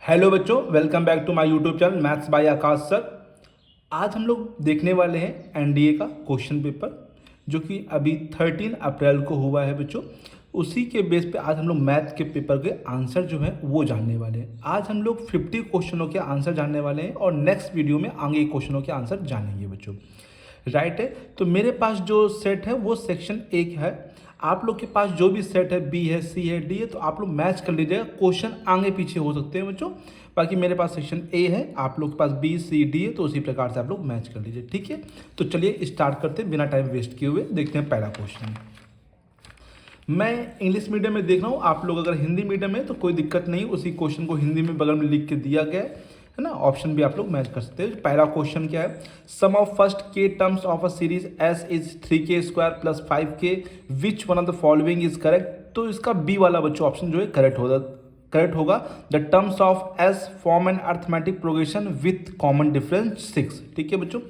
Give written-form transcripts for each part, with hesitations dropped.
Hello बच्चों, welcome back to my YouTube channel maths by Akash sir. आज हम लोग देखने वाले हैं एनडीए का क्वेश्चन पेपर जो कि अभी 13 अप्रैल को हुआ है बच्चों। उसी के बेस पे आज हम लोग मैथ के पेपर के आंसर जो है वो जानने वाले हैं। आज हम लोग 50 क्वेश्चनों के आंसर जानने वाले हैं और नेक्स्ट वीडियो में आगे क्वेश्चनों के आंसर जानेंगे बच्चों। राइट है, तो मेरे पास जो सेट है वो सेक्शन 1 है। आप लोग के पास जो भी सेट है, बी है, सी है, डी है, तो आप लोग मैच कर लीजिएगा। क्वेश्चन आगे पीछे हो सकते हैं बच्चों। बाकी मेरे पास सेक्शन ए है, आप लोग के पास बी सी डी है, तो उसी प्रकार से आप लोग मैच कर लीजिए। ठीक है, तो चलिए स्टार्ट करते हैं बिना टाइम वेस्ट किए हुए। देखते हैं पहला क्वेश्चन। मैं इंग्लिश मीडियम में देख रहा हूँ, आप लोग अगर हिंदी मीडियम में तो कोई दिक्कत नहीं, उसी क्वेश्चन को हिंदी में बगल में लिख के दिया गया है ना। ऑप्शन भी आप लोग मैच कर सकते हैं। पहला क्वेश्चन क्या है? सम ऑफ फर्स्ट के terms of a series S is 3k² plus 5k, which one of the following is correct. तो इसका बी वाला बच्चों ऑप्शन जो है करेक्ट होगा। The terms of S form an arithmetic progression with common difference 6। ठीक है बच्चों,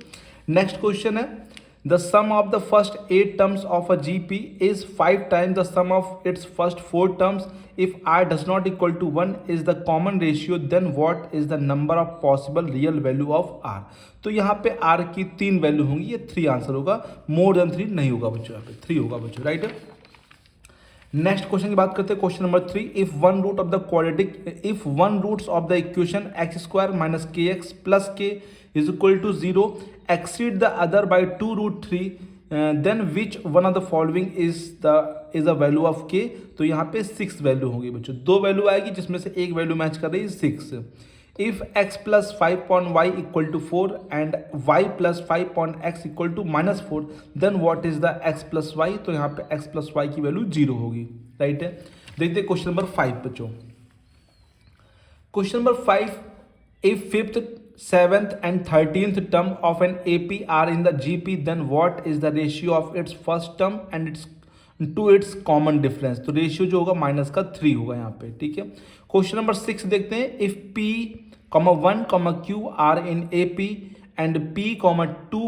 नेक्स्ट क्वेश्चन है the sum of the first 8 terms of a GP is 5 times the sum of its first 4 terms. If r does not equal to 1 is the common ratio, then what is the number of possible real value of r? तो यहाँ पे r की 3 value होंगी, ये 3 answer होगा। More than 3 नहीं होगा बच्चों, यहाँ पे 3 होगा बच्चों। राइट है, नेक्स्ट क्वेश्चन की बात करते हैं। Question number 3, if one roots of the equation x² minus kx plus k is equal to 0 exceed the other by 2√3, then which one of the following is a value of k? तो यहाँ पे 6 value होगी बच्चों। 2 value आएगी जिसमें से एक value match कर रही है 6। If x plus 5 equal to 4 and y plus 5 equal to -4, then what is the x plus y. तो यहाँ पे x प्लस वाई की वैल्यू 0 होगी। राइट है, देखते हैं क्वेश्चन नंबर 5 बच्चों। Question number 5, if 5th 7th and 13th term of an AP are in the GP, then what is the ratio of its first term and its common difference? तो ratio जो होगा minus का 3 होगा यहाँ पे। ठीक है, क्वेश्चन नंबर 6 देखते हैं। If P, 1, Q are in AP and P, 2,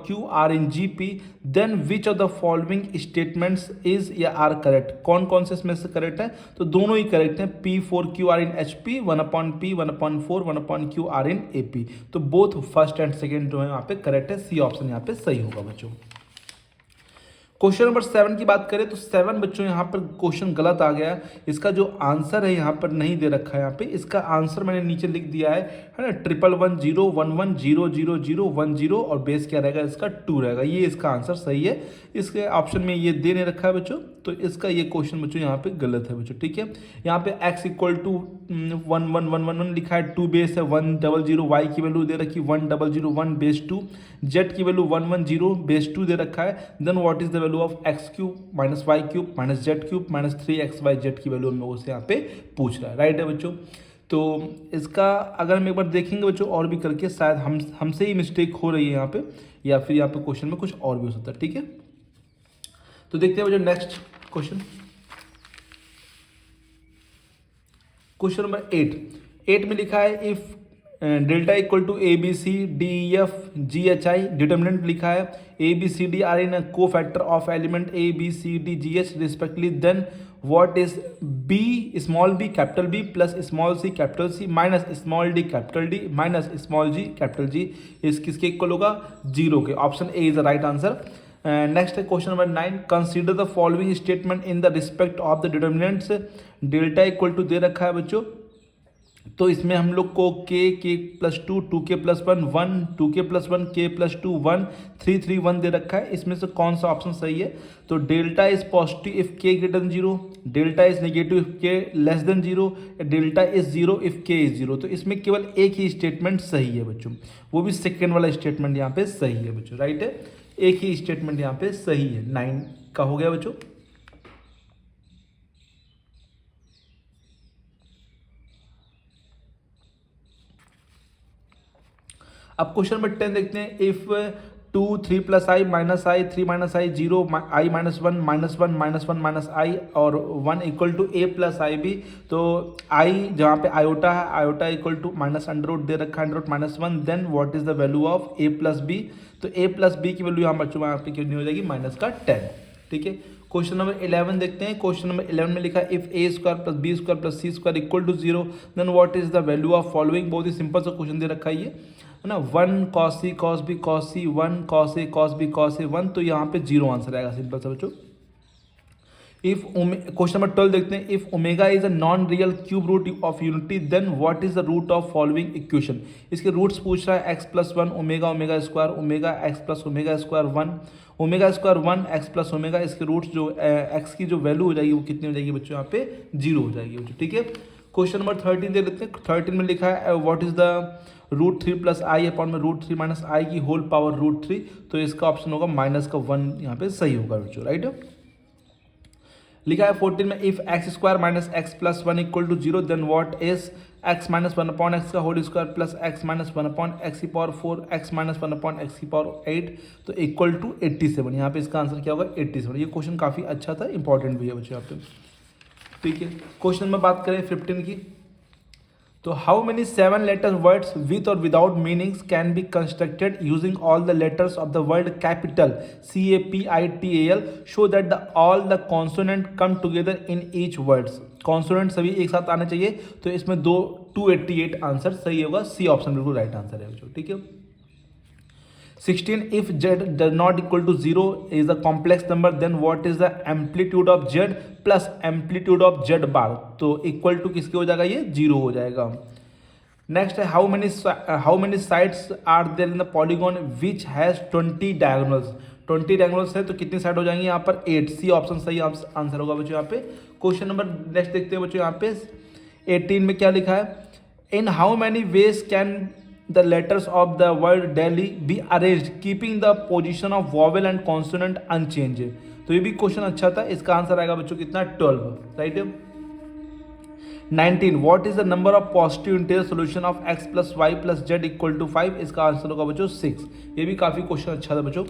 Q are in GP, then which of the following statements is या are correct? कौन कौन से इसमें से करेक्ट है? तो दोनों ही करेक्ट हैं। P4Q are in HP, 1/P, 1/4, 1/Q are in AP। तो बोथ फर्स्ट एंड सेकेंड जो है यहाँ पे करेक्ट है। सी ऑप्शन यहाँ पे सही होगा बच्चों। क्वेश्चन नंबर 7 की बात करें तो 7 बच्चों यहाँ पर क्वेश्चन गलत आ गया है। इसका जो आंसर है यहाँ पर नहीं दे रखा है। यहाँ पे इसका आंसर मैंने नीचे लिख दिया है ना, 1110110010 और बेस क्या रहेगा इसका 2 रहेगा। ये इसका आंसर सही है। इसके ऑप्शन में ये दे नहीं रखा है बच्चों, तो इसका ये क्वेश्चन बच्चों यहाँ पे गलत है बच्चों। ठीक है, यहाँ पे x इक्वल टू 11111 लिखा है, 2 बेस है 100, y की वैल्यू दे रखी 1001 बेस 2, z की वैल्यू 110 बेस 2 दे रखा है। Then what is the value of x³ minus y³ minus z³ minus 3xyz की वैल्यू हम लोगों से यहाँ पे पूछ रहा है। राइट है बच्चों, तो इसका अगर हम एक बार देखेंगे बच्चों और भी करके, शायद हमसे ही मिस्टेक हो रही है यहाँ पे, या फिर यहाँ पे क्वेश्चन में कुछ और भी हो सकता है। ठीक है, तो देखते हैं बच्चों नेक्स्ट क्वेश्चन। क्वेश्चन नंबर 8 में लिखा है if delta equal to ABCDEFGHI, determinant लिखा है ABCD are in cofactor of element ABCDGH respectively, then what is B small b capital B plus small c capital C minus small d capital D minus small g capital G इस किसके equal होगा? 0 के। Option A is the right answer. Next है question number 9, consider the following statement in the respect of the determinants. Delta equal to दे रखा है बच्चों, तो इसमें हम लोग को k plus 2, 2k plus 1 1, 2k plus 1, k plus 2 1, 3 3 1 दे रखा है। इसमें से कौन सा ऑप्शन सही है? तो delta is positive if k greater than 0, delta is negative if k less than 0, delta is 0 if k is 0। तो इसमें केवल एक ही स्टेटमेंट सही है बच्चों, वो भी सेकेंड वाला स्टेटमेंट यहाँ पे सही है बच्चों। राइट है, एक ही स्टेटमेंट यहाँ पे सही है। 9 का हो गया बच्चों। अब क्वेश्चन नंबर 10 देखते हैं। If 2 3 plus i minus i 3 minus i 0 i minus 1 minus 1 minus 1 minus i और 1 equal to a plus i b, तो i जहाँ पे आयोटा है, iota equal to minus under root दे रखा है under root minus 1, then what is the value of a plus b. तो a plus b की वैल्यू यहाँ बच्चों यहाँ पे कितनी हो जाएगी? माइनस का 10। ठीक है, क्वेश्चन नंबर 11 देखते हैं। क्वेश्चन नंबर 11 में लिखा है if a square plus b square plus c square equal to 0 then what is the value of following. बहुत ही सिंपल सा क्वेश्चन दे रखा है ये, है ना। 1 cos सी cos बी cos सी, 1 cos ए cos बी cos ए 1, तो यहाँ पे 0 आंसर आएगा, सिंपल सा बच्चों। इफ क्वेश्चन नंबर 12 देखते हैं if omega is a non real cube root of unity then what is the root of following equation. इसके roots पूछ रहा है x plus 1 omega omega square omega x plus omega square 1 omega square 1 x plus omega. इसके roots जो x की जो value हो जाएगी वो कितनी हो जाएगी बच्चों, यहाँ पे 0 हो जाएगी बच्चों, ठीक है। क्वेश्चन नंबर 13 दे लेते हैं। 13 में लिखा है what is the root 3 plus i upon में रूट 3 माइनस आई की होल पावर रूट 3, तो इसका ऑप्शन होगा माइनस का 1, यहाँ पे सही होगा बच्चों, राइट। लिखा है 14 में if x square minus x plus 1 equal to 0 then what is x minus 1 upon x का whole square plus x minus 1 upon x की power 4 x minus 1 upon x की पावर 8, तो इक्वल टू 87। यहाँ पे इसका आंसर क्या होगा 87। ये क्वेश्चन काफ़ी अच्छा था, इंपॉर्टेंट भी है बच्चों यहाँ पे, ठीक है। क्वेश्चन नंबर बात करें 15 की, तो how many 7 letter words with और without meanings can be constructed using all the letters of the word capital CAPITAL show that the all the consonant come together in each words. Consonant सभी एक साथ आने चाहिए, तो इसमें 288 answer सही होगा, सी ऑप्शन बिल्कुल राइट आंसर है बच्चों, ठीक है। 16 if z does not equal to 0 is a complex number then what is the amplitude of z plus amplitude of z bar, तो इक्वल टू किसके हो जाएगा, ये 0 हो जाएगा। नेक्स्ट है how many sides are there in the polygon which has 20 diagonals. 20 diagonals है तो कितनी साइड हो जाएंगी यहाँ पर 8, सी ऑप्शन सही आंसर होगा बच्चों यहाँ पे। क्वेश्चन नंबर नेक्स्ट देखते हैं बच्चों, यहाँ पे 18 में क्या लिखा है, in how many ways can the letters of the word Delhi be arranged keeping the position of vowel and consonant unchanged। तो ये भी क्वेश्चन अच्छा था, इसका आंसर आएगा बच्चों कितना 12, right. 19 what is the number of positive integer solution of x plus y plus z equal to 5, इसका आंसर होगा बच्चों 6। ये भी काफी क्वेश्चन अच्छा था बच्चों।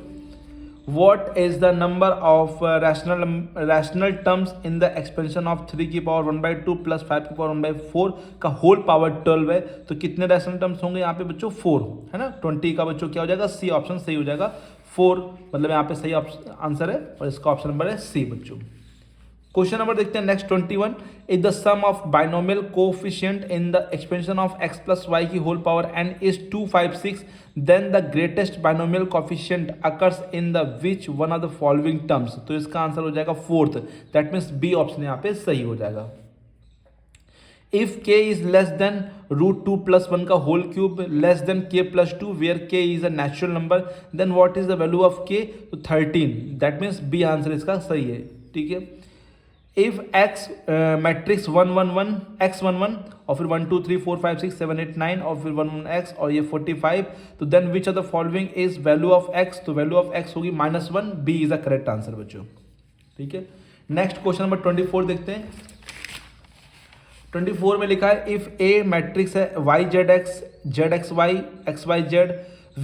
What is the number of rational terms in the expansion of 3 की पावर 1/2 प्लस 5 की पावर 1/4 का होल पावर 12 है, तो कितने रैशनल टर्म्स होंगे यहाँ पे बच्चों 4, है ना। 20 का बच्चों क्या हो जाएगा, सी ऑप्शन सही हो जाएगा 4, मतलब यहाँ पे सही आंसर है और इसका ऑप्शन नंबर है सी बच्चों। क्वेश्चन नंबर देखते हैं next 21 is the sum of binomial coefficient in the expansion of x plus y की whole power n is 256 then the greatest binomial coefficient occurs in the which one of the following terms, तो इसका answer हो जाएगा 4th, that means B option यहाँ पे सही हो जाएगा। If k is less than root 2 plus 1 का whole cube less than k plus 2 where k is a natural number then what is the value of k, तो 13, that means B answer इसका सही है, ठीक है। इफ x मैट्रिक्स 1 1 1 x 1 1 और फिर 1 2 3 4 5 6 7 8 9 और फिर 1 1 x और ये 45, तो then which of the following is value of x, तो वैल्यू ऑफ x होगी -1, B is the correct answer बच्चों, ठीक है। नेक्स्ट क्वेश्चन नंबर 24 देखते हैं। 24 में लिखा है इफ ए मैट्रिक्स है y z x z x y x y z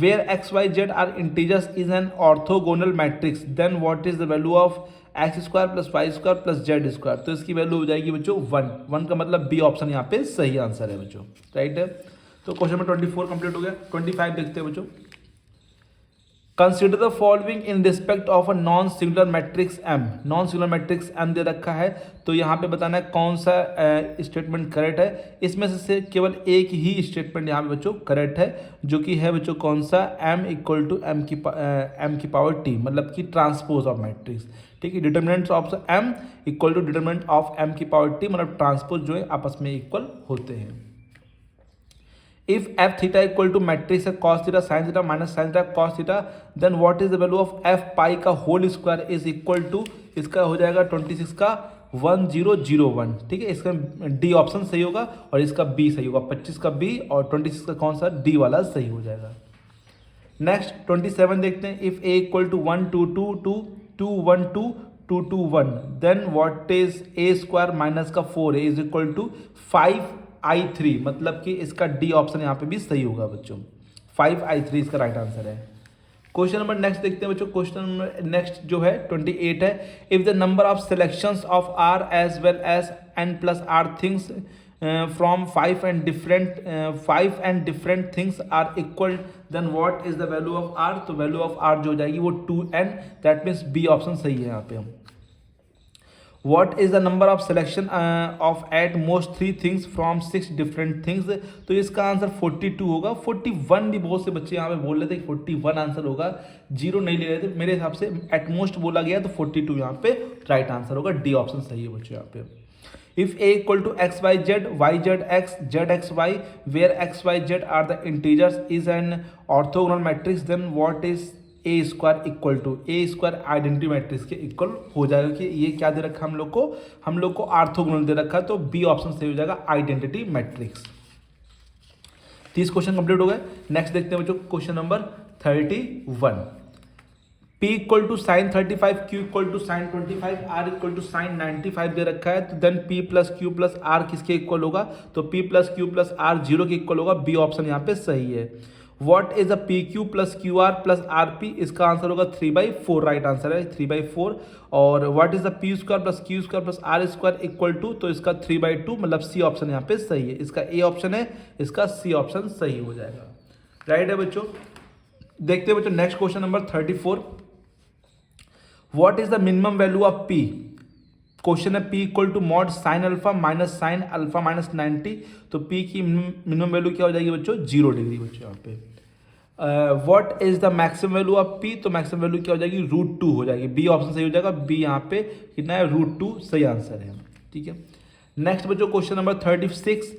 where x y z are integers is an orthogonal matrix then what is the value of x square plus y square plus z square, तो इसकी value हो जाएगी बच्चों 1 का मतलब B option यहाँ पे सही आंसर है बच्चों, राइट है। तो क्वेश्चन नंबर 24 कंप्लीट हो गया। 25 देखते हैं बच्चों। Consider the following in respect of a non singular matrix M. Non singular matrix M दे रखा है, तो यहाँ पे बताना है कौन सा स्टेटमेंट करेक्ट है। इसमें से केवल एक ही स्टेटमेंट यहाँ पे बच्चों करेक्ट है, जो कि है बच्चों कौन सा, m इक्वल टू m की पावर t, मतलब कि ट्रांसपोज ऑफ मैट्रिक्स, ठीक है। Determinants of m equal to determinant of m की पावर t, मतलब ट्रांसपोज जो है आपस में इक्वल होते हैं। If F theta equal to matrix है cos theta sine theta minus sine theta cos theta then what is the value of F pi का whole square is equal to, इसका हो जाएगा 26 का 1001, ठीक है। इसका डी ऑप्शन सही होगा और इसका बी सही होगा, 25 का बी और 26 का कौन सा, डी वाला सही हो जाएगा। नेक्स्ट 27 देखते हैं। If A equal to 1 2 2 2 2 1 2 2 2 1 then what is A square minus का 4 इज इक्वल टू 5i3, मतलब कि इसका डी ऑप्शन यहाँ पे भी सही होगा बच्चों, 5i3 इसका राइट आंसर है। क्वेश्चन नंबर नेक्स्ट देखते हैं बच्चों। क्वेश्चन नंबर नेक्स्ट जो है 28 है। If the number of selections of r as well as n plus r things from 5 and different things are equal then what is the value of r, तो value of r जो हो जाएगी वो 2n, that means B option सही है यहाँ पे हम, what is the number of selection of at most 3 things from 6 different things, तो इसका आंसर 42 होगा। 41 भी बहुत से बच्चे यहाँ पे बोल रहे थे कि 41 आंसर होगा, जीरो नहीं ले रहे थे। मेरे हिसाब से एट मोस्ट बोला गया तो 42 यहाँ पे राइट आंसर होगा, डी ऑप्शन सही है बच्चों यहाँ पे। If a equal to x y z, y z x, z x y, where x y z are the integers is an orthogonal matrix, then what is a square equal to? a square identity matrix के equal हो जाएगा कि ये क्या दे रखा हम लोग को ऑर्थोगोनल दे रखा है, तो बी ऑप्शन सही हो जाएगा, आइडेंटिटी मैट्रिक्स। 30 क्वेश्चन कंप्लीट हो गए। नेक्स्ट देखते हैं बच्चों question number 31। P equal to sine 35, Q equal to sine 25, R equal to sine 95 दे रखा है, तो then P plus Q plus R किसके इक्वल होगा? तो P plus Q plus R 0 के इक्वल होगा, बी ऑप्शन यहाँ पे सही है। What is a PQ plus QR plus RP, इसका आंसर होगा 3/4, राइट आंसर है 3/4। और what is the P square plus Q square plus R square equal to, तो इसका 3/2, मतलब सी ऑप्शन यहाँ पे सही है। इसका ए ऑप्शन है, इसका सी ऑप्शन सही हो जाएगा, राइट है बच्चों। देखते हैं बच्चों next question number 34। What is the minimum value of P? Question है P equal to mod sine alpha minus sine alpha minus 90, तो P की मिनिमम वैल्यू क्या हो जाएगी बच्चों? 0 डिग्री बच्चों यहाँ पे। What is the maximum value of P, तो मैक्सिमम वैल्यू क्या हो जाएगी? √2 हो जाएगी, बी ऑप्शन सही हो जाएगा। बी यहाँ पे कितना है? √2 सही आंसर है, ठीक है। नेक्स्ट बच्चों question number 36।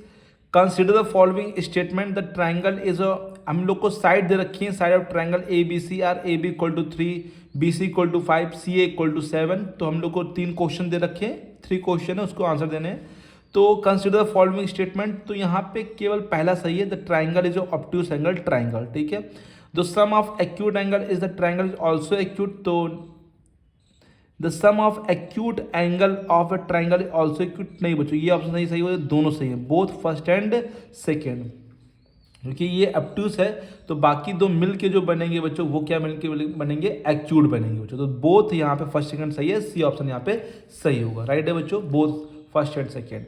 Consider the following statement, the triangle is हम लोग को साइड दे रखी है, side of triangle A B C are, A B equal to 3, B C equal to 5, C A equal to 7। तो हम लोग को 3 क्वेश्चन दे रखे हैं, 3 क्वेश्चन है, उसको आंसर देने हैं। तो कंसिडर द फॉलोइंग स्टेटमेंट, तो यहाँ पे केवल पहला सही है, the triangle is obtuse angle triangle, ठीक है। The sum of acute angle is the triangle is also acute, तो the sum of acute angle of a triangle is also acute, नहीं बच्चों ये ऑप्शन नहीं सही हो, दोनों सही है, बोथ फर्स्ट एंड सेकेंड, क्योंकि ये ऑब्ट्यूज है, तो बाकी दो मिल के जो बनेंगे बच्चों वो क्या मिल के बनेंगे? एक्यूट बनेंगे बच्चों। तो बोथ यहाँ पे फर्स्ट सेकंड सही है, सी ऑप्शन यहाँ पे सही होगा, राइट है बच्चों, both first and second.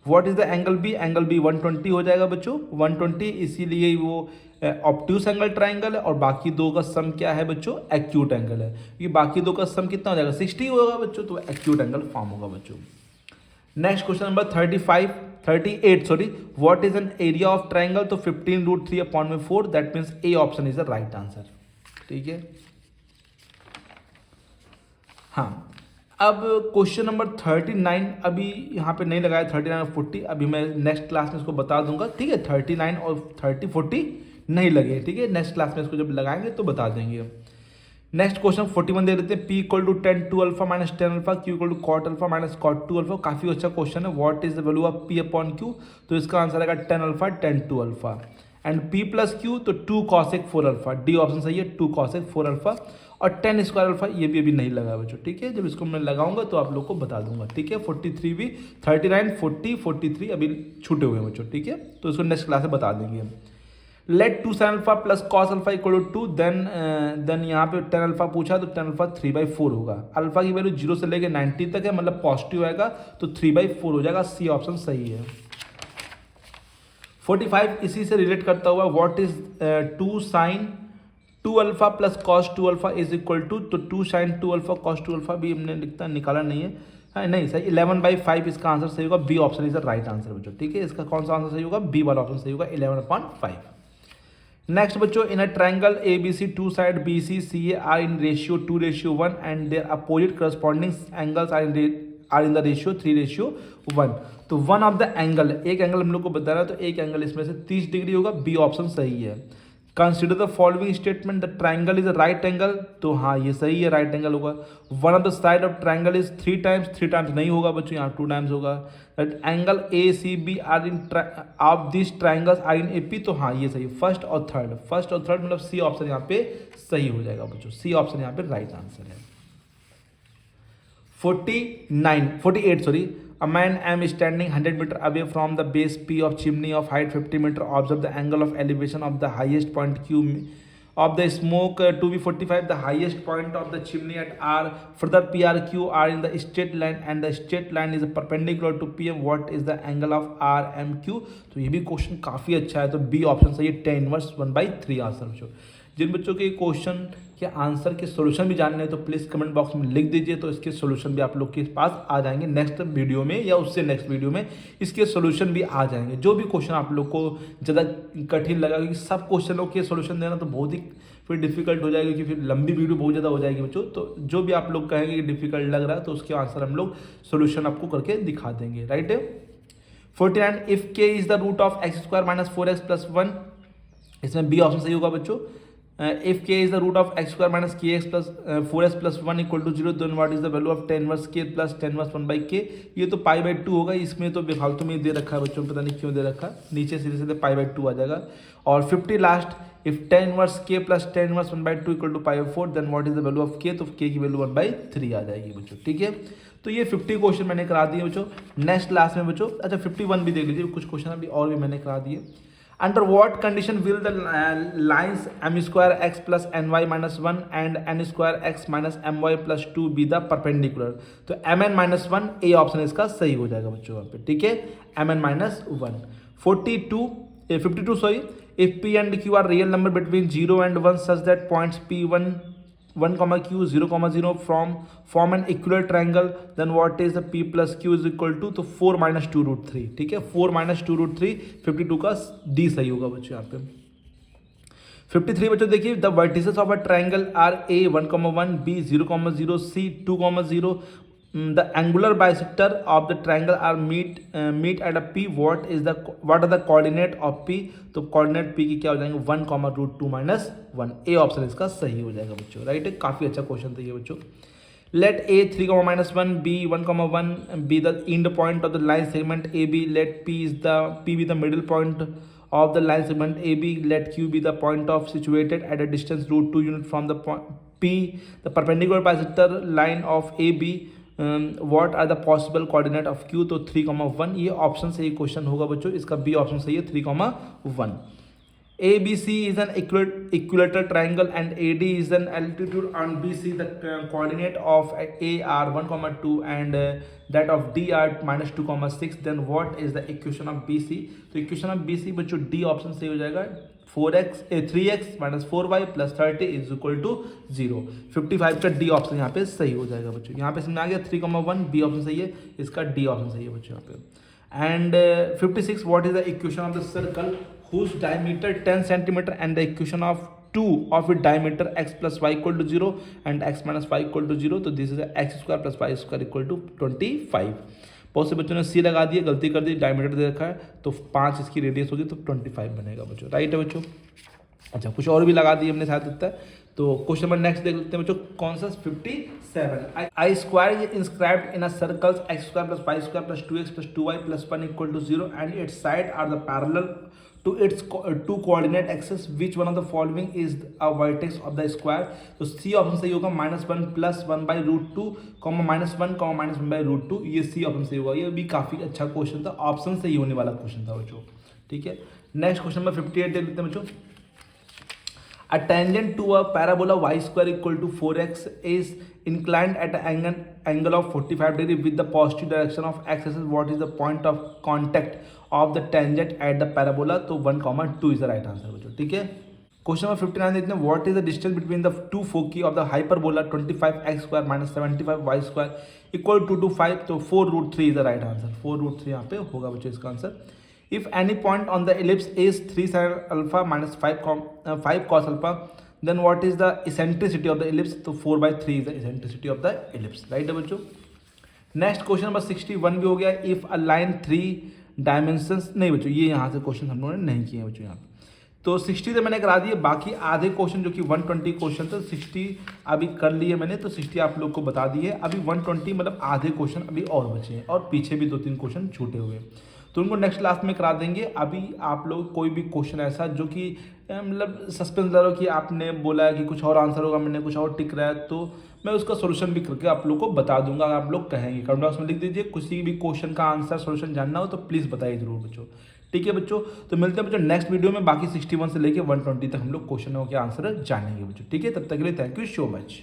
What is the angle B? Angle B 120 हो जाएगा बच्चों, 120, इसीलिए वो ऑब्ट्यूज एंगल ट्राइंगल है, और बाकी दो का सम क्या है बच्चों? एक्यूट एंगल है, क्योंकि बाकी दो का सम कितना हो जाएगा? 60 होगा बच्चों, तो एक्यूट एंगल फॉर्म होगा बच्चों। Next question number 38 sorry. What is an area of triangle? तो 15√3/4, that means A option is the right answer, ठीक है। हाँ, अब क्वेश्चन नंबर 39 अभी यहाँ पे नहीं लगाया, 39 और 40 अभी मैं नेक्स्ट क्लास में इसको बता दूंगा, ठीक है। 39 और 30 40 नहीं लगे, ठीक है, नेक्स्ट क्लास में इसको जब लगाएंगे तो बता देंगे। नेक्स्ट क्वेश्चन 41 दे देते हैं, P equal to 10 2 alpha minus 10 alpha, Q equal to cot alpha minus cot 2 alpha, काफी अच्छा क्वेश्चन है। What is the value of P upon Q, तो इसका आंसर आएगा 10 alpha 10 2 alpha, and P plus Q तो 2 cosec 4 alpha, D option सही है, 2 cosec 4 alpha, और 10 स्क्वायर अल्फा ये भी अभी नहीं लगा बच्चों, ठीक है। जब इसको मैं लगाऊंगा तो आप लोग को बता दूंगा, ठीक है। 43 भी, 39 40 43 अभी छूटे हुए हैं बच्चों, ठीक है, तो इसको नेक्स्ट क्लास में बता देंगे हम। Let 2 sine alpha plus cos alpha equal to 2, then यहाँ पे 10 अल्फा पूछा तो 10 अल्फा 3/4 होगा। अल्फा की वैल्यू 0 से लेके 90 तक है, मतलब पॉजिटिव आएगा, तो 3/4 हो जाएगा, सी ऑप्शन सही है। 45 इसी से रिलेट करता हुआ, what is 2 sine 2 alpha plus cos 2 alpha is equal to, तो 2 साइन 2 अल्फा कॉस 2 अल्फा भी हमने निकाला नहीं है, हाँ नहीं सही, 11/5 इसका आंसर सही होगा, B option is the right answer बच्चों, ठीक है। इसका कौन सा आंसर सही होगा? बी वाला ऑप्शन सही होगा, 11/5। नेक्स्ट बच्चों, in a triangle A B C, two side B C C A are in ratio 2:1 and their opposite corresponding angles are in the ratio 3:1, तो वन ऑफ द एंगल, एक angle हम लोग को बता रहा है, तो एक एंगल इसमें से 30 डिग्री होगा, बी ऑप्शन सही है। Consider the following statement, the triangle is a right angle, तो हाँ ये सही है, राइट एंगल होगा। One of the side of triangle is 3 times नहीं होगा बच्चों, यहाँ 2 टाइम्स होगा। That angle A C B are in of this triangles are in A P, तो हाँ ये सही, फर्स्ट और थर्ड मतलब सी ऑप्शन यहाँ पे सही हो जाएगा बच्चों, सी ऑप्शन यहाँ पे राइट आंसर है। 48 sorry. A man am standing 100 meter away from the base P of chimney of height 50 meter. Observe the angle of elevation of the highest point Q of the smoke to be 45. The highest point of the chimney at R. Further P R Q are in the straight line and the straight line is perpendicular to PM. What is the angle of R M Q? तो ये भी question काफी अच्छा है, तो B option सही है, tan inverse 1/3 answer बच्चों। जिन बच्चों के क्वेश्चन के आंसर के सोल्यूशन भी जानने हैं तो प्लीज़ कमेंट बॉक्स में लिख दीजिए, तो इसके सोल्यूशन भी आप लोग के पास आ जाएंगे नेक्स्ट वीडियो में या उससे नेक्स्ट वीडियो में इसके सोल्यूशन भी आ जाएंगे। जो भी क्वेश्चन आप लोग को ज़्यादा कठिन लगा, क्योंकि सब क्वेश्चनों के सोल्यूशन देना तो बहुत ही फिर डिफिकल्ट हो जाएगी, क्योंकि फिर लंबी वीडियो बहुत ज़्यादा हो जाएगी बच्चों। तो जो भी आप लोग कहेंगे कि डिफिकल्ट लग रहा है तो उसके आंसर हम लोग सोल्यूशन आपको करके दिखा देंगे, right. 49 if k is the root of x square minus 4x plus 1, इसमें बी ऑप्शन सही होगा बच्चों। If k is the root of x square minus k x plus 4x plus 1 equal to 0, then what is the value of tan inverse k plus tan inverse 1 by k. ये तो pi by 2 होगा, इसमें तो बेफालतू में दे रखा है बच्चों, पता नहीं क्यों दे रखा है, नीचे सीधे सीधे पाई बाई 2 आ जाएगा। और 50 last, if tan inverse k plus tan inverse 1 by 2 equal to pi by 4, then what is the value of k, तो के की वैल्यू 1 बाई 3 आ जाएगी बच्चों, ठीक है। तो ये 50 क्वेश्चन मैंने करा दिए बच्चों। नेक्स्ट क्लास में बच्चों, अच्छा 51 भी देख लीजिए, कुछ क्वेश्चन अभी और भी मैंने करा दिए। Under what condition will the lines m square x plus n y minus 1 and n square x minus m y plus 2 be the perpendicular, तो m n minus 1 A option इसका सही हो जाएगा बच्चों यहाँ पे, ठीक है, m n minus 1। 52 sorry, if p and q are real number between 0 and 1 such that points p1 1 comma q 0 comma 0 form an equilateral triangle, then what is the p plus q is equal to, तो 4 minus 2 root 3, ठीक है, 4 minus 2 root 3, 52 का D सही होगा बच्चों यहाँ पे। 53 बच्चों देखिए, the vertices of a triangle are A 1,1, B 0,0, C 2,0, the angular bisector of the triangle are meet at a p, what are the coordinate of p, तो coordinate p की क्या हो जाएंगे 1,√2 minus 1, ए ऑप्शन इसका सही हो जाएगा बच्चों, राइट। काफी अच्छा क्वेश्चन था ये बच्चों। let a 3,-1, b 1,1 be the end point of the line segment ab, let p be the middle point of the line segment ab, let q be the point of situated at a distance √2 unit from the point p, the perpendicular bisector line of ab, what are the possible coordinate of Q, तो 3,1, ये option सही question होगा बच्चों, इसका B option सही है 3,1। A B C is an equilateral triangle and A D is an altitude on B C, the coordinate of A are 1,2 and that of D are -2,6, then what is the equation of B C, तो equation of B सी बच्चों D option सही हो जाएगा, 3x minus 4y plus 30 is equal to 0। 55 का D option यहाँ पे सही हो जाएगा बच्चों, यहाँ पे समझ आ गया 3,1, बी ऑप्शन सही है, इसका डी ऑप्शन सही है बच्चों यहाँ पे। And 56, what is the equation of the circle whose diameter 10 centimetre and the equation of 2 of its diameter x plus y equal to 0 and x minus y equal to 0, तो this is x square plus y square equal to 25। बहुत से बच्चों ने सी लगा दिया, गलती कर दी, diameter दे रखा है तो 5 इसकी रेडियस होगी तो 25 बनेगा बच्चों, राइट है बच्चों। अच्छा कुछ और भी लगा दिए हमने शायद लगता है, तो क्वेश्चन नंबर नेक्स्ट देख लेते हैं बच्चों, कौन सा 57। A square is inscribed in a circle x square plus y square plus 2x plus 2y plus 1 equal to 0 and its side are the parallel to its two coordinate axes, which one of the following is a vertex of the square, तो C option सही होगा, -1 plus 1 by √2, -1, -1 by √2, ये C option सही होगा। ये भी काफी अच्छा क्वेश्चन था, ऑप्शन सही होने वाला क्वेश्चन था बच्चों, ठीक है। नेक्स्ट क्वेश्चन नंबर 58 देख लेते हैं बच्चों। A tangent to a parabola y square equal to 4x is inclined at an angle of 45 degree with the positive direction of x axis. What is the point of contact of the tangent at the parabola? तो 1,2 is the right answer बच्चों, ठीक है। Question number 59 देखते हैं, what is the distance between the two foci of the hyperbola 25x square minus 75y square equal to 5, तो 4√3 is the right answer, 4√3 यहाँ पे होगा बच्चों इसका answer. If any point on the ellipse is 3 sin alpha minus 5 cos alpha, then what is the eccentricity of the ellipse? तो 4/3 is the eccentricity of the ellipse, right है बच्चों। Next question number 61 भी हो गया। If a line 3 dimensions, नहीं बच्चों ये यहाँ से क्वेश्चन हम लोगों ने नहीं किए बच्चों यहाँ पे, तो 60 तो मैंने करा दिए, बाकी आधे क्वेश्चन जो कि 120 क्वेश्चन थे 60 अभी कर लिए मैंने, तो 60 आप लोग को बता दिए। अभी 120 मतलब आधे क्वेश्चन अभी और बचे हैं और पीछे भी 2-3 क्वेश्चन छूटे हुए, तो उनको नेक्स्ट क्लास में करा देंगे। अभी आप लोग कोई भी क्वेश्चन ऐसा जो कि मतलब सस्पेंस ला रहा कि आपने बोला है कि कुछ और आंसर होगा, मैंने कुछ और टिक रहा है, तो मैं उसका सोल्यूशन भी करके आप लोग को बता दूंगा। अगर आप लोग कहेंगे कमेंट बॉक्स में लिख दीजिए, किसी भी क्वेश्चन का आंसर सोल्यूशन जानना हो तो प्लीज़ बताइए जरूर बच्चों, ठीक है बच्चों। तो मिलते हैं बच्चों नेक्स्ट वीडियो में, बाकी 61 से लेकर 120 तक हम लोग क्वेश्चनों के आंसर जानेंगे बच्चों, ठीक है। तब तक के लिए थैंक यू सो मच।